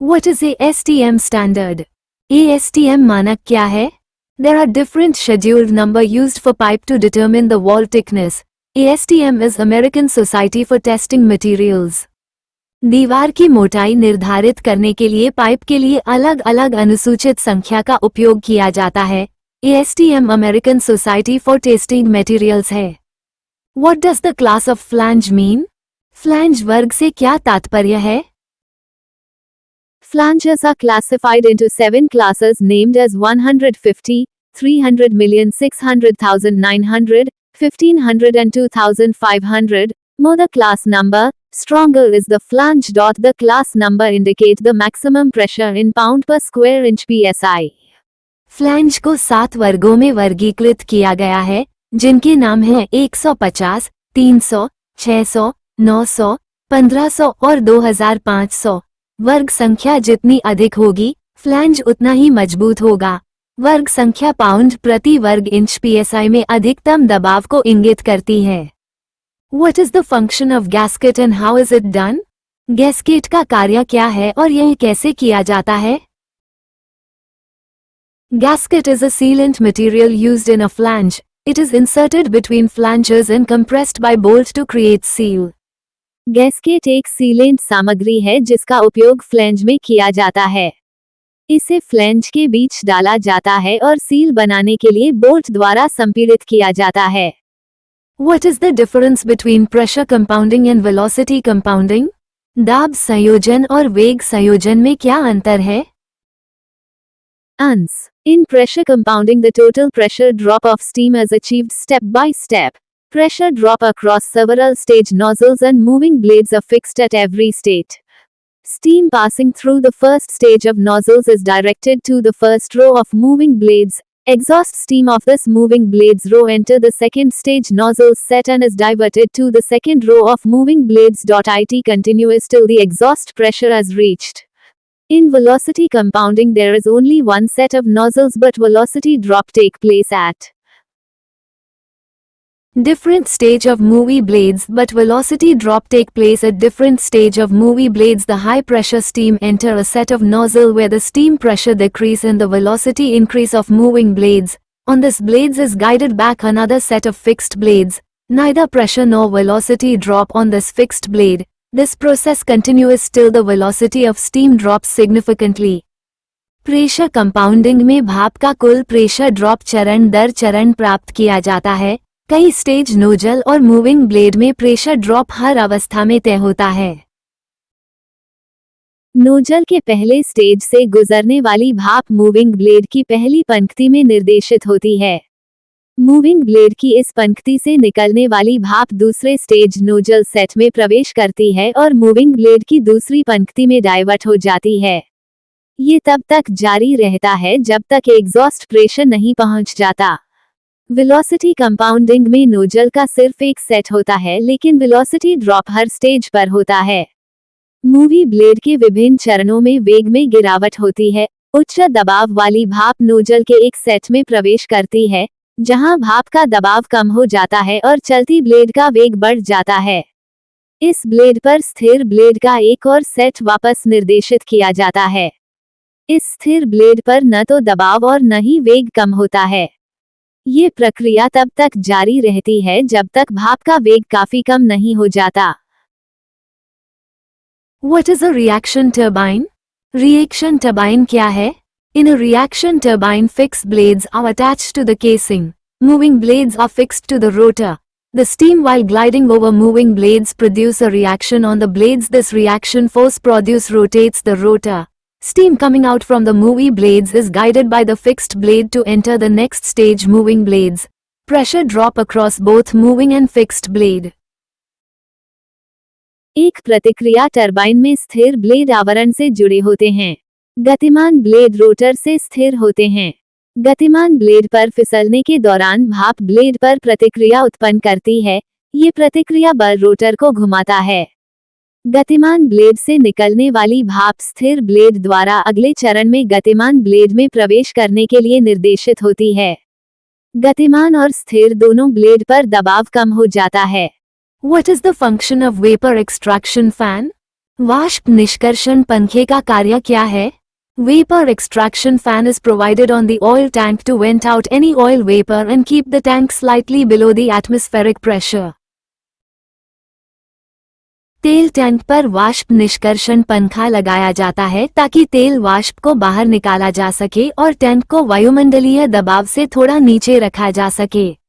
What is ASTM standard? ASTM मानक क्या है? There are different scheduled number used for pipe to determine the wall thickness. ASTM is American Society for Testing Materials. दीवार की मोटाई निर्धारित करने के लिए पाइप के लिए अलग अलग अनुसूचित संख्या का उपयोग किया जाता है. ASTM American Society for Testing Materials है. What does the class of flange mean? Flange वर्ग से क्या तात्पर्य है? Flanges are classified into 7 classes named as 150, 300 million 600,000 900, 1500 and 2500. More the class number, stronger is the flange. The class number indicate the maximum pressure in pound per square inch psi. Flange को 7 वर्गों में वर्गीकृत किया गया है, जिनके नाम हैं 150, 300, 600, 900, 1500 और 2500. वर्ग संख्या जितनी अधिक होगी, फ्लैंज उतना ही मजबूत होगा. वर्ग संख्या पाउंड प्रति वर्ग इंच psi में अधिकतम दबाव को इंगित करती है. What is the function of gasket and how is it done? Gasket का कार्य क्या है और यह कैसे किया जाता है? Gasket is a sealant material used in a flange. It is inserted between flanges and compressed by bolt to create seal. Gasket एक सीलेंट सामग्री है जिसका उपयोग फ्लैंज में किया जाता है. इसे फ्लैंज के बीच डाला जाता है और सील बनाने के लिए बोल्ट द्वारा संपीड़ित किया जाता है. What is the difference between pressure compounding and velocity compounding? दाब संयोजन और वेग संयोजन में क्या अंतर है? Ans. In pressure compounding, the total pressure drop of steam is achieved step by step. Pressure drop across several stage nozzles and moving blades are fixed at every state. Steam passing through the first stage of nozzles is directed to the first row of moving blades. Exhaust steam of this moving blades row enter the second stage nozzle set and is diverted to the second row of moving blades. It continuous till the exhaust pressure is reached. In velocity compounding, there is only one set of nozzles but velocity drop take place at different stage of moving blades but velocity drop take place at different stage of moving blades. The high pressure steam enter a set of nozzle where the steam pressure decrease and the velocity increase of moving blades. On this blades is guided back another set of fixed blades. Neither pressure nor velocity drop on this fixed blade. This process continues till the velocity of steam drops significantly. Pressure compounding में भाप का कुल pressure drop चरण दर चरण प्राप्त किया जाता है. कई स्टेज नोजल और मूविंग ब्लेड में प्रेशर ड्रॉप हर अवस्था में तय होता है. नोजल के पहले स्टेज से गुजरने वाली भाप मूविंग ब्लेड की पहली पंक्ति में निर्देशित होती है. मूविंग ब्लेड की इस पंक्ति से निकलने वाली भाप दूसरे स्टेज नोजल सेट में प्रवेश करती है और मूविंग ब्लेड की दूसरी पंक्ति में डाइवर्ट हो जाती है. ये तब तक जारी रहता है जब तक एग्जॉस्ट प्रेशर नहीं पहुंच जाता. वेलोसिटी कंपाउंडिंग में नोजल का सिर्फ एक सेट होता है लेकिन वेलोसिटी ड्रॉप हर स्टेज पर होता है. मूवी ब्लेड के विभिन्न चरणों में वेग में गिरावट होती है. उच्च दबाव वाली भाप नोजल के एक सेट में प्रवेश करती है, जहां भाप का दबाव कम हो जाता है और चलती ब्लेड का वेग बढ़ जाता है. इस ब्लेड पर स्थिर ब्लेड का एक और सेट वापस निर्देशित किया जाता है. इस स्थिर ब्लेड पर न तो दबाव और न ही वेग कम होता है. ये प्रक्रिया तब तक जारी रहती है जब तक भाप का वेग काफी कम नहीं हो जाता. What is a reaction turbine? Reaction turbine क्या है? In a reaction turbine, fixed blades are attached to the casing. Moving blades are fixed to the rotor. The steam while gliding over moving blades produce a reaction on the blades. This reaction force produce rotates the rotor. Steam coming out from the moving blades is guided by the fixed blade to enter the next stage moving blades. Pressure drop across both moving and fixed blade. एक प्रतिक्रिया turbine में स्थिर blade आवरण से जुड़े होते हैं. गतिमान ब्लेड रोटर से स्थिर होते हैं. गतिमान ब्लेड पर फिसलने के दौरान भाप ब्लेड पर प्रतिक्रिया उत्पन्न करती है. ये प्रतिक्रिया बल रोटर को घुमाता है. गतिमान ब्लेड से निकलने वाली भाप स्थिर ब्लेड द्वारा अगले चरण में गतिमान ब्लेड में प्रवेश करने के लिए निर्देशित होती है. गतिमान और स्थिर दोनों ब्लेड पर दबाव कम हो जाता है. What is the function of vapor extraction fan? वाष्प निष्कर्षण पंखे का कार्य क्या है? Vapor extraction fan is provided on the oil tank to vent out any oil vapor and keep the tank slightly below the atmospheric pressure. तेल tank पर वाष्प निष्कर्षण पंखा लगाया जाता है ताकि तेल वाष्प को बाहर निकाला जा सके और टैंक को वायुमंडलीय दबाव से थोड़ा नीचे रखा जा सके।